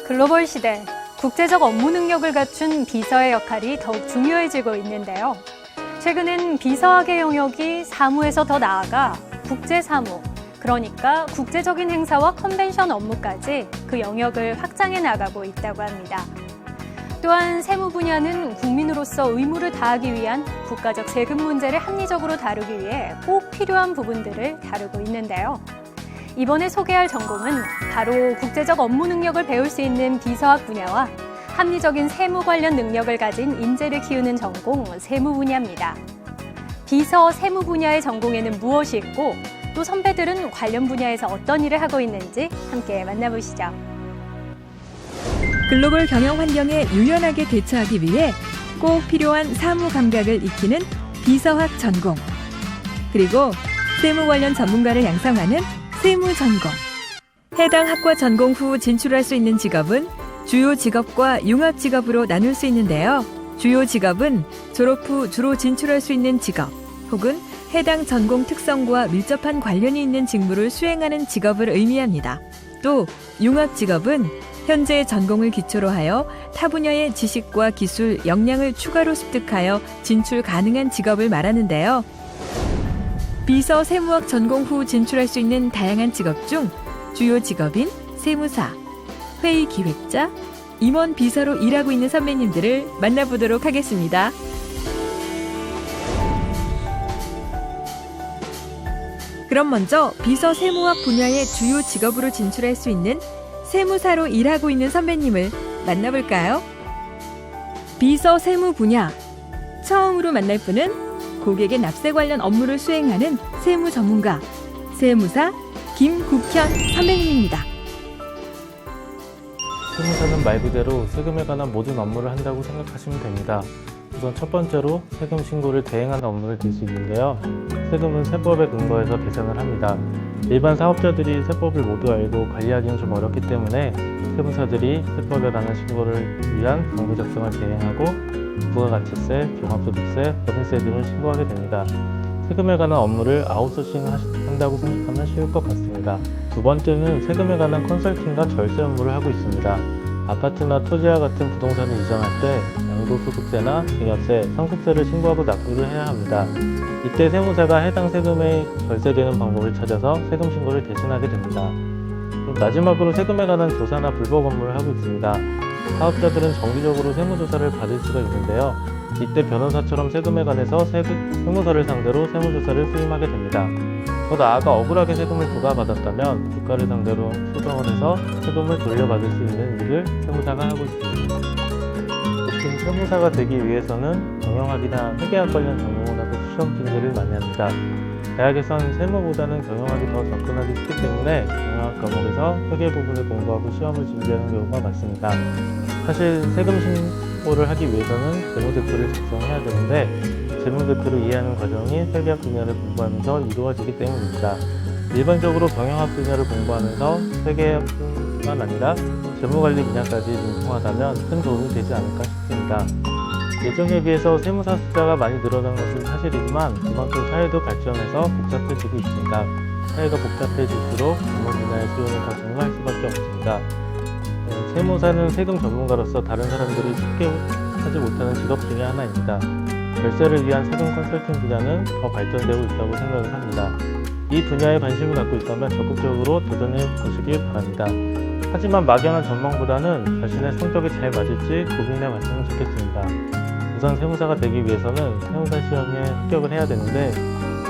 글로벌 시대, 국제적 업무 능력을 갖춘 비서의 역할이 더욱 중요해지고 있는데요. 최근엔 비서학의 영역이 사무에서 더 나아가 국제사무, 그러니까 국제적인 행사와 컨벤션 업무까지 그 영역을 확장해 나가고 있다고 합니다. 또한 세무 분야는 국민으로서 의무를 다하기 위한 국가적 세금 문제를 합리적으로 다루기 위해 꼭 필요한 부분들을 다루고 있는데요. 이번에 소개할 전공은 바로 국제적 업무 능력을 배울 수 있는 비서학 분야와 합리적인 세무 관련 능력을 가진 인재를 키우는 전공 세무 분야입니다. 비서 세무 분야의 전공에는 무엇이 있고 또 선배들은 관련 분야에서 어떤 일을 하고 있는지 함께 만나보시죠. 글로벌 경영 환경에 유연하게 대처하기 위해 꼭 필요한 사무 감각을 익히는 비서학 전공, 그리고 세무 관련 전문가를 양성하는 세무 전공. 해당 학과 전공 후 진출할 수 있는 직업은 주요 직업과 융합 직업으로 나눌 수 있는데요. 주요 직업은 졸업 후 주로 진출할 수 있는 직업 혹은 해당 전공 특성과 밀접한 관련이 있는 직무를 수행하는 직업을 의미합니다. 또 융합 직업은 현재 전공을 기초로 하여 타 분야의 지식과 기술, 역량을 추가로 습득하여 진출 가능한 직업을 말하는데요. 비서 세무학 전공 후 진출할 수 있는 다양한 직업 중 주요 직업인 세무사, 회의 기획자, 임원 비서로 일하고 있는 선배님들을 만나보도록 하겠습니다. 그럼 먼저 비서 세무학 분야의 주요 직업으로 진출할 수 있는 세무사로 일하고 있는 선배님을 만나볼까요? 비서 세무 분야, 처음으로 만날 분은 고객의 납세 관련 업무를 수행하는 세무 전문가, 세무사 김국현 선배님입니다. 세무사는 말 그대로 세금에 관한 모든 업무를 한다고 생각하시면 됩니다. 우선 첫 번째로 세금 신고를 대행하는 업무를 들 수 있는데요. 세금은 세법에 근거해서 계산을 합니다. 일반 사업자들이 세법을 모두 알고 관리하기는 좀 어렵기 때문에 세무사들이 세법에 관한 신고를 위한 정보 작성을 대행하고 부가가치세, 종합소득세, 법인세 등을 신고하게 됩니다. 세금에 관한 업무를 아웃소싱 한다고 생각하면 쉬울 것 같습니다. 두 번째는 세금에 관한 컨설팅과 절세 업무를 하고 있습니다. 아파트나 토지와 같은 부동산을 이전할 때 양도소득세나 증여세, 상속세를 신고하고 납부를 해야 합니다. 이때 세무사가 해당 세금에 절세되는 방법을 찾아서 세금 신고를 대신하게 됩니다. 마지막으로 세금에 관한 조사나 불법 업무를 하고 있습니다. 사업자들은 정기적으로 세무조사를 받을 수가 있는데요. 이때 변호사처럼 세금에 관해서 세무서를 상대로 세무조사를 수임하게 됩니다. 더 나아가 억울하게 세금을 부과받았다면 국가를 상대로 소송을 해서 세금을 돌려받을 수 있는 일을 세무사가 하고 있습니다. 보통 세무사가 되기 위해서는 경영학이나 회계학 관련 전공을 하고 시험 준비를 많이 합니다. 대학에선 세무보다는 경영학이 더 접근하기 쉽기 때문에 경영학 과목에서 회계 부분을 공부하고 시험을 준비하는 경우가 많습니다. 사실 세금 신고를 하기 위해서는 재무제표를 작성해야 되는데 재무제표를 이해하는 과정이 회계학 분야를 공부하면서 이루어지기 때문입니다. 일반적으로 경영학 분야를 공부하면서 회계뿐만 아니라 재무관리 분야까지 능통하다면 큰 도움이 되지 않을까 싶습니다. 예전에 비해서 세무사 숫자가 많이 늘어난 것은 사실이지만 그만큼 사회도 발전해서 복잡해지고 있습니다. 사회가 복잡해질수록 전문 분야의 수요는 더 증가할 수밖에 없습니다. 세무사는 세금 전문가로서 다른 사람들이 쉽게 하지 못하는 직업 중에 하나입니다. 절세를 위한 세금 컨설팅 분야는 더 발전되고 있다고 생각을 합니다. 이 분야에 관심을 갖고 있다면 적극적으로 도전해 보시길 바랍니다. 하지만 막연한 전망보다는 자신의 성적이 잘 맞을지 고민해 봤으면 좋겠습니다. 우선 세무사가 되기 위해서는 세무사 시험에 합격을 해야 되는데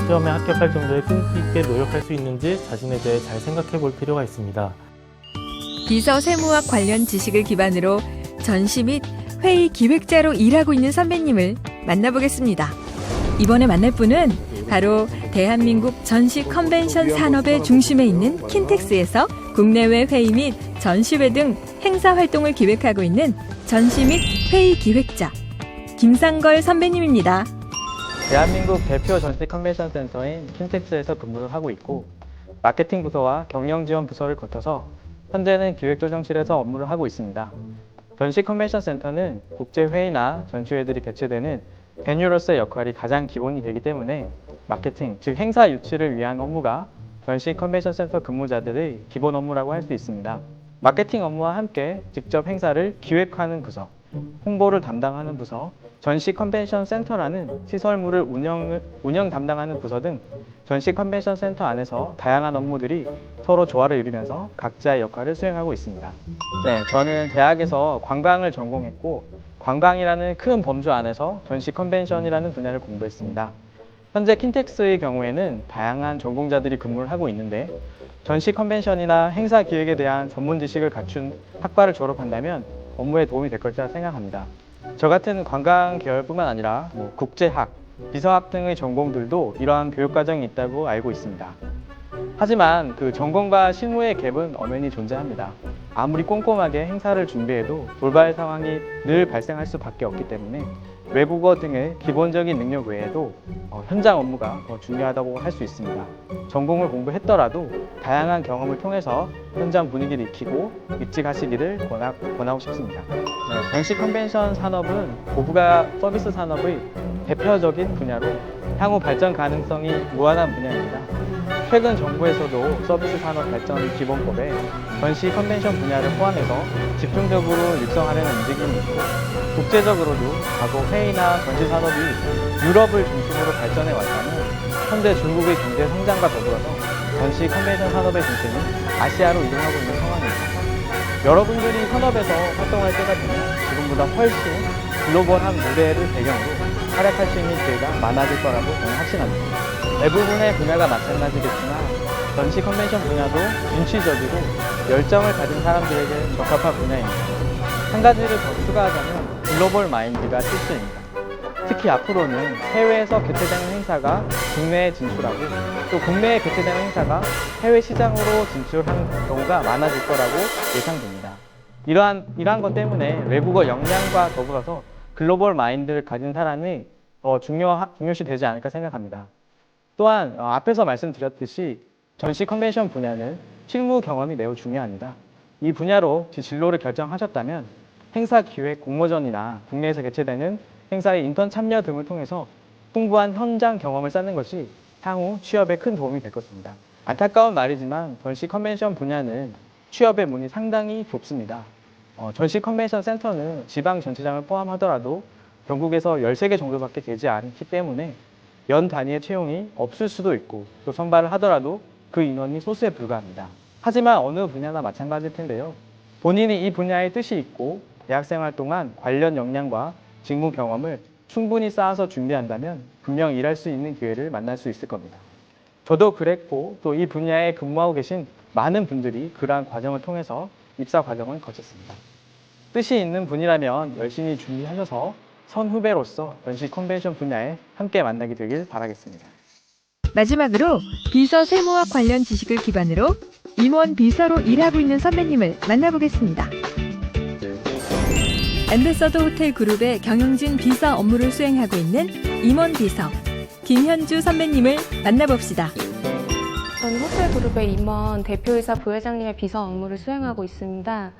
시험에 합격할 정도의 끈기 있게 노력할 수 있는지 자신에 대해 잘 생각해 볼 필요가 있습니다. 비서 세무학 관련 지식을 기반으로 전시 및 회의 기획자로 일하고 있는 선배님을 만나보겠습니다. 이번에 만날 분은 바로 대한민국 전시 컨벤션 산업의 중심에 있는 킨텍스에서 국내외 회의 및 전시회 등 행사 활동을 기획하고 있는 전시 및 회의 기획자 김상걸 선배님입니다. 대한민국 대표 전시 컨벤션 센터인 킨텍스에서 근무를 하고 있고 마케팅 부서와 경영 지원 부서를 거쳐서 현재는 기획조정실에서 업무를 하고 있습니다. 전시 컨벤션 센터는 국제회의나 전시회들이 개최되는 베뉴로서의 역할이 가장 기본이 되기 때문에 마케팅, 즉 행사 유치를 위한 업무가 전시 컨벤션 센터 근무자들의 기본 업무라고 할 수 있습니다. 마케팅 업무와 함께 직접 행사를 기획하는 부서, 홍보를 담당하는 부서, 전시 컨벤션 센터라는 시설물을 운영 담당하는 부서 등 전시 컨벤션 센터 안에서 다양한 업무들이 서로 조화를 이루면서 각자의 역할을 수행하고 있습니다. 네, 저는 대학에서 관광을 전공했고 관광이라는 큰 범주 안에서 전시 컨벤션이라는 분야를 공부했습니다. 현재 킨텍스의 경우에는 다양한 전공자들이 근무를 하고 있는데 전시 컨벤션이나 행사 기획에 대한 전문 지식을 갖춘 학과를 졸업한다면 업무에 도움이 될 것이라 생각합니다. 저 같은 관광 계열뿐만 아니라 국제학, 비서학 등의 전공들도 이러한 교육 과정이 있다고 알고 있습니다. 하지만 그 전공과 실무의 갭은 엄연히 존재합니다. 아무리 꼼꼼하게 행사를 준비해도 돌발 상황이 늘 발생할 수밖에 없기 때문에 외국어 등의 기본적인 능력 외에도 현장 업무가 더 중요하다고 할 수 있습니다. 전공을 공부했더라도 다양한 경험을 통해서 현장 분위기를 익히고 입직하시기를 권하고 싶습니다. 전시 컨벤션 산업은 고부가 서비스 산업의 대표적인 분야로 향후 발전 가능성이 무한한 분야입니다. 최근 정부에서도 서비스 산업 발전 기본법에 전시 컨벤션 분야를 포함해서 집중적으로 육성하려는 움직임이 있고 국제적으로도 과거 회의나 전시 산업이 유럽을 중심으로 발전해 왔다면 현재 중국의 경제 성장과 더불어서 전시 컨벤션 산업의 중심이 아시아로 이동하고 있는 상황입니다. 여러분들이 산업에서 활동할 때가 되면 지금보다 훨씬 글로벌한 무대를 배경으로 활약할 수 있는 기회가 많아질 거라고 저는 확신합니다. 대부분의 분야가 마찬가지겠지만 전시 컨벤션 분야도 진취적이고 열정을 가진 사람들에게 적합한 분야입니다. 한 가지를 더 추가하자면 글로벌 마인드가 필수입니다. 특히 앞으로는 해외에서 개최되는 행사가 국내에 진출하고 또 국내에 개최되는 행사가 해외 시장으로 진출하는 경우가 많아질 거라고 예상됩니다. 이러한 것 때문에 외국어 역량과 더불어서 글로벌 마인드를 가진 사람이 더 중요시 되지 않을까 생각합니다. 또한 앞에서 말씀드렸듯이 전시 컨벤션 분야는 실무 경험이 매우 중요합니다. 이 분야로 진로를 결정하셨다면 행사 기획 공모전이나 국내에서 개최되는 행사의 인턴 참여 등을 통해서 풍부한 현장 경험을 쌓는 것이 향후 취업에 큰 도움이 될 것입니다. 안타까운 말이지만 전시 컨벤션 분야는 취업의 문이 상당히 좁습니다. 전시 컨벤션 센터는 지방 전시장을 포함하더라도 전국에서 13개 정도밖에 되지 않기 때문에 연 단위의 채용이 없을 수도 있고 또 선발을 하더라도 그 인원이 소수에 불과합니다. 하지만 어느 분야나 마찬가지일 텐데요. 본인이 이 분야에 뜻이 있고 대학생활 동안 관련 역량과 직무 경험을 충분히 쌓아서 준비한다면 분명 일할 수 있는 기회를 만날 수 있을 겁니다. 저도 그랬고 또 이 분야에 근무하고 계신 많은 분들이 그러한 과정을 통해서 입사 과정을 거쳤습니다. 뜻이 있는 분이라면 열심히 준비하셔서 선후배로서 전시 컨벤션 분야에 함께 만나게 되길 바라겠습니다. 마지막으로 비서 세무학 관련 지식을 기반으로 임원 비서로 일하고 있는 선배님을 만나보겠습니다. 엠베서더 호텔 그룹의 경영진 비서 업무를 수행하고 있는 임원 비서 김현주 선배님을 만나봅시다. 저는 호텔그룹의 임원, 대표이사 부회장님의 비서 업무를 수행하고 있습니다.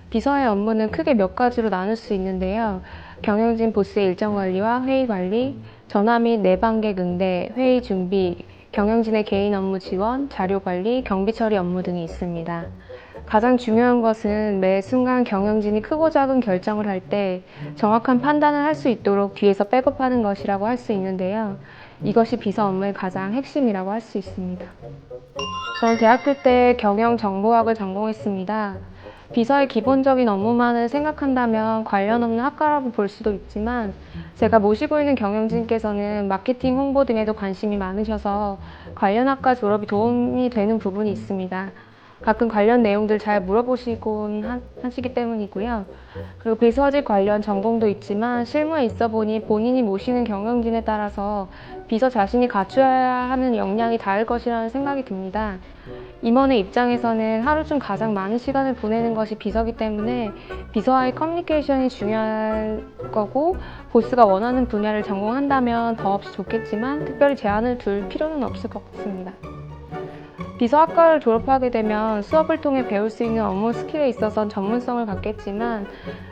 비서의 업무는 크게 몇 가지로 나눌 수 있는데요. 경영진 보스의 일정 관리와 회의 관리, 전화 및 내방객 응대, 회의 준비, 경영진의 개인 업무 지원, 자료 관리, 경비 처리 업무 등이 있습니다. 가장 중요한 것은 매 순간 경영진이 크고 작은 결정을 할 때 정확한 판단을 할 수 있도록 뒤에서 백업하는 것이라고 할 수 있는데요. 이것이 비서 업무의 가장 핵심이라고 할 수 있습니다. 저는 대학교 때 경영정보학을 전공했습니다. 비서의 기본적인 업무만을 생각한다면 관련 없는 학과라고 볼 수도 있지만 제가 모시고 있는 경영진께서는 마케팅 홍보 등에도 관심이 많으셔서 관련 학과 졸업이 도움이 되는 부분이 있습니다. 가끔 관련 내용들 잘 물어보시곤 하시기 때문이고요. 그리고 비서직 관련 전공도 있지만 실무에 있어 보니 본인이 모시는 경영진에 따라서 비서 자신이 갖춰야 하는 역량이 다를 것이라는 생각이 듭니다. 임원의 입장에서는 하루 중 가장 많은 시간을 보내는 것이 비서기 때문에 비서와의 커뮤니케이션이 중요할 거고 보스가 원하는 분야를 전공한다면 더없이 좋겠지만 특별히 제한을 둘 필요는 없을 것 같습니다. 비서학과를 졸업하게 되면 수업을 통해 배울 수 있는 업무 스킬에 있어서 전문성을 갖겠지만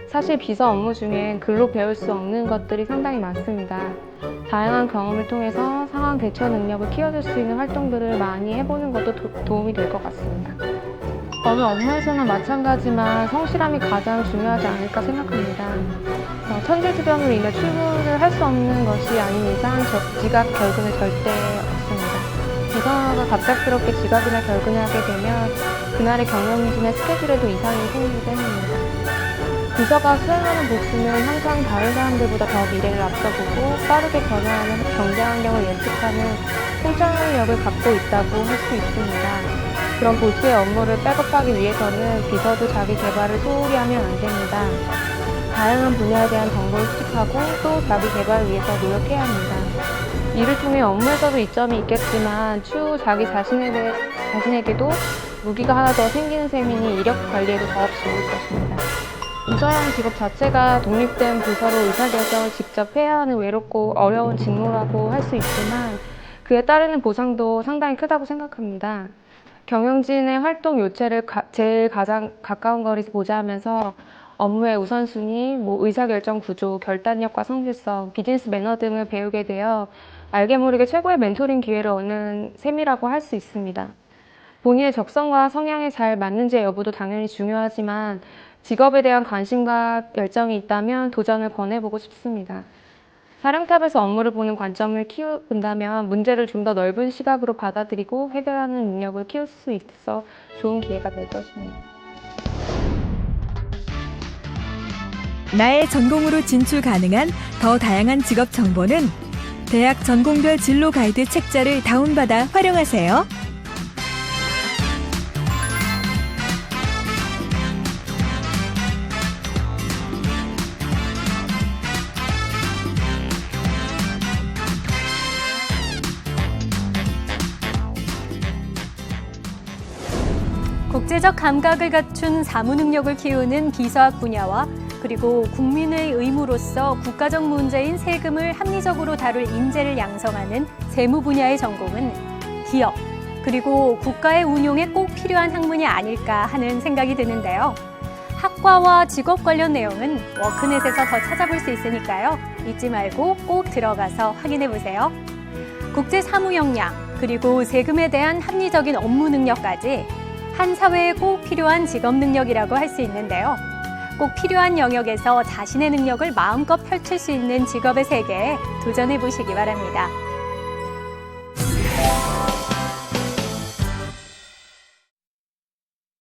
사실 비서 업무 중엔 글로 배울 수 없는 것들이 상당히 많습니다. 다양한 경험을 통해서 상황 대처 능력을 키워줄 수 있는 활동들을 많이 해보는 것도 도움이 될 것 같습니다. 어느 업무에서는 마찬가지만 성실함이 가장 중요하지 않을까 생각합니다. 천재지변으로 인해 출근을 할 수 없는 것이 아닌 이상 지각 결근은 절대 없습니다. 비서가 갑작스럽게 지각이나 결근을 하게 되면 그날의 경영진의 스케줄에도 이상이 생기기 때문입니다. 비서가 수행하는 보스는 항상 다른 사람들보다 더 미래를 앞서보고 빠르게 변화하는 경제 환경을 예측하는 통찰력을 갖고 있다고 할 수 있습니다. 그런 보스의 업무를 백업하기 위해서는 비서도 자기 개발을 소홀히 하면 안 됩니다. 다양한 분야에 대한 정보를 수집하고 또 자기 개발을 위해서 노력해야 합니다. 이를 통해 업무에서도 이점이 있겠지만 추후 자기 자신에게도 무기가 하나 더 생기는 셈이니 이력 관리에도 더없이 좋을 것입니다. 비서라는 직업 자체가 독립된 부서로 의사결정을 직접 해야 하는 외롭고 어려운 직무라고 할 수 있지만 그에 따르는 보상도 상당히 크다고 생각합니다. 경영진의 활동 요체를 제일 가장 가까운 거리에서 보좌하면서 업무의 우선순위, 의사결정 구조, 결단력과 성실성, 비즈니스 매너 등을 배우게 되어 알게 모르게 최고의 멘토링 기회를 얻는 셈이라고 할 수 있습니다. 본인의 적성과 성향에 잘 맞는지의 여부도 당연히 중요하지만 직업에 대한 관심과 열정이 있다면 도전을 권해보고 싶습니다. 사령탑에서 업무를 보는 관점을 키워본다면 문제를 좀 더 넓은 시각으로 받아들이고 해결하는 능력을 키울 수 있어 좋은 기회가 될 것입니다. 나의 전공으로 진출 가능한 더 다양한 직업 정보는 대학 전공별 진로 가이드 책자를 다운받아 활용하세요. 국제적 감각을 갖춘 사무 능력을 키우는 비서학 분야와 그리고 국민의 의무로서 국가적 문제인 세금을 합리적으로 다룰 인재를 양성하는 세무 분야의 전공은 기업, 그리고 국가의 운용에 꼭 필요한 학문이 아닐까 하는 생각이 드는데요. 학과와 직업 관련 내용은 워크넷에서 더 찾아볼 수 있으니까요. 잊지 말고 꼭 들어가서 확인해 보세요. 국제 사무 역량, 그리고 세금에 대한 합리적인 업무 능력까지 한 사회에 꼭 필요한 직업 능력이라고 할 수 있는데요. 꼭 필요한 영역에서 자신의 능력을 마음껏 펼칠 수 있는 직업의 세계에 도전해 보시기 바랍니다.